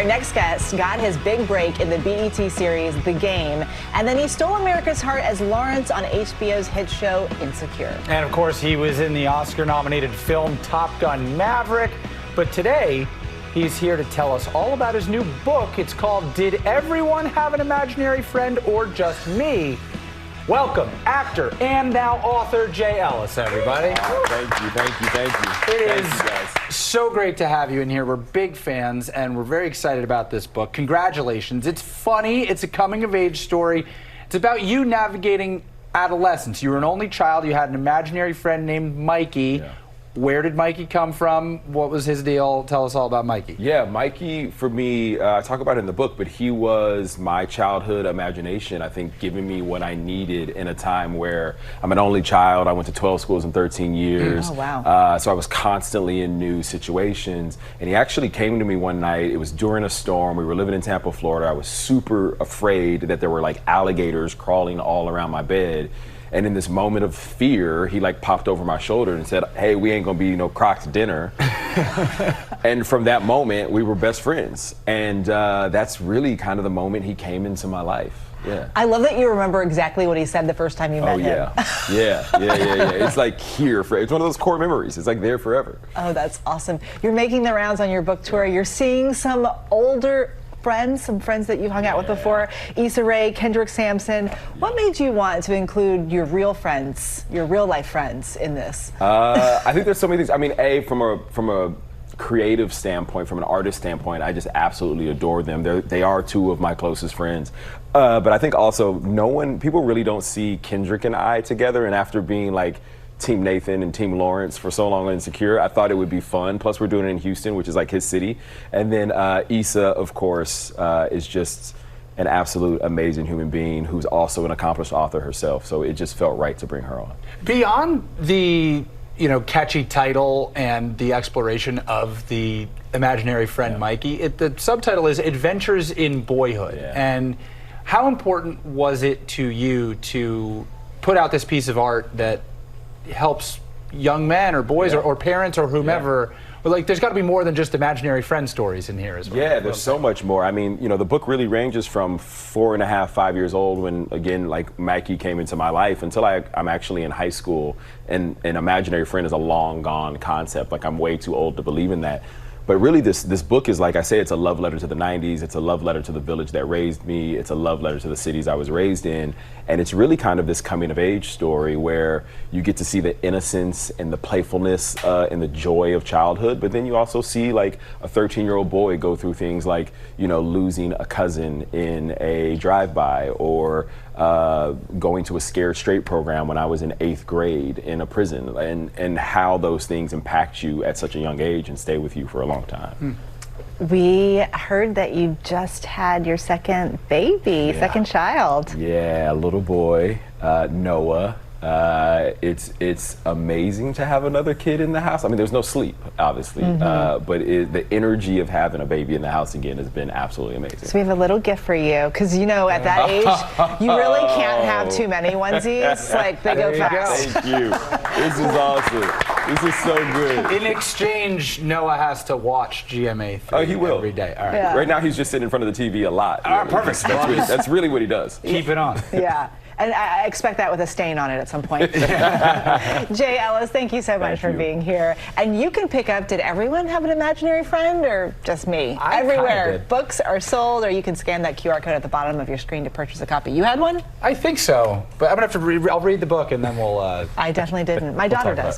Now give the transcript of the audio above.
Our next guest got his big break in the BET series The Game, and then he stole America's heart as Lawrence on HBO's hit show Insecure. And of course, he was in the Oscar-nominated film Top Gun: Maverick. But today, he's here to tell us all about his new book. It's called Did Everyone Have an Imaginary Friend or Just Me? Welcome, actor and now author Jay Ellis, everybody. Thank you. It is so great to have you in here. We're big fans, and we're very excited about this book. Congratulations. It's funny. It's a coming-of-age story. It's about you navigating adolescence. You were an only child. You had an imaginary friend named Mikey. Yeah. Where did Mikey come from? What was his deal? Tell us all about Mikey. Yeah, Mikey, for me, I talk about it in the book, but he was my childhood imagination, I think, giving me what I needed in a time where I'm an only child. I went to 12 schools in 13 years. Oh, wow. So I was constantly in new situations. And he actually came to me one night. It was during a storm. We were living in Tampa, Florida. I was super afraid that there were like alligators crawling all around my bed. And in this moment of fear, he like popped over my shoulder and said, "Hey, we ain't gonna be no Crocs dinner." And from that moment, we were best friends. And that's really kind of the moment he came into my life. Yeah. I love that you remember exactly what he said the first time you met him. Yeah. It's like it's one of those core memories. It's like there forever. Oh, that's awesome. You're making the rounds on your book tour. You're seeing some older friends, some friends that you hung out with before, Issa Rae, Kendrick Sampson. What made you want to include your real friends, your real life friends in this? I think there's so many things. I mean, from a creative standpoint, from an artist standpoint, I just absolutely adore them. They are two of my closest friends. But I think also people really don't see Kendrick and I together, and after being like Team Nathan and Team Lawrence for so long on Insecure, I thought it would be fun. Plus, we're doing it in Houston, which is like his city. And then Issa, of course, is just an absolute amazing human being who's also an accomplished author herself. So it just felt right to bring her on. Beyond the catchy title and the exploration of the imaginary friend Mikey, the subtitle is Adventures in Boyhood. Yeah. And how important was it to you to put out this piece of art that helps young men or boys or parents or whomever? But like, there's got to be more than just imaginary friend stories in here as well. Yeah, there's so much more. I mean, the book really ranges from 4.5, 5 years old when, again, like Mikey came into my life until I'm actually in high school, and an imaginary friend is a long gone concept. Like, I'm way too old to believe in that. But really, this book is, like I say, it's a love letter to the 90s. It's a love letter to the village that raised me. It's a love letter to the cities I was raised in. And it's really kind of this coming-of-age story where you get to see the innocence and the playfulness and the joy of childhood. But then you also see, like, a 13-year-old boy go through things like, losing a cousin in a drive-by, or going to a Scared Straight program when I was in 8th grade in a prison, and how those things impact you at such a young age and stay with you for a long time. We heard that you just had your second baby, second child. Yeah, a little boy, Noah. It's amazing to have another kid in the house. I mean, there's no sleep, obviously, but the energy of having a baby in the house again has been absolutely amazing. So we have a little gift for you, because at that age, you really can't have too many onesies. Like, they go fast. Thank you. This is awesome. This is so good. In exchange, Noah has to watch GMA3 he will. every day. All right. Yeah. Right now, he's just sitting in front of the TV a lot. Perfect. That's really what he does. Keep it on. Yeah. And I expect that with a stain on it at some point. Jay Ellis, thank you so much for being here. And you can pick up Did Everyone Have an Imaginary Friend or Just Me? Everywhere. Books are sold, or you can scan that QR code at the bottom of your screen to purchase a copy. You had one? I think so, but I'm gonna have to I'll read the book and then we'll. I definitely didn't. My daughter does.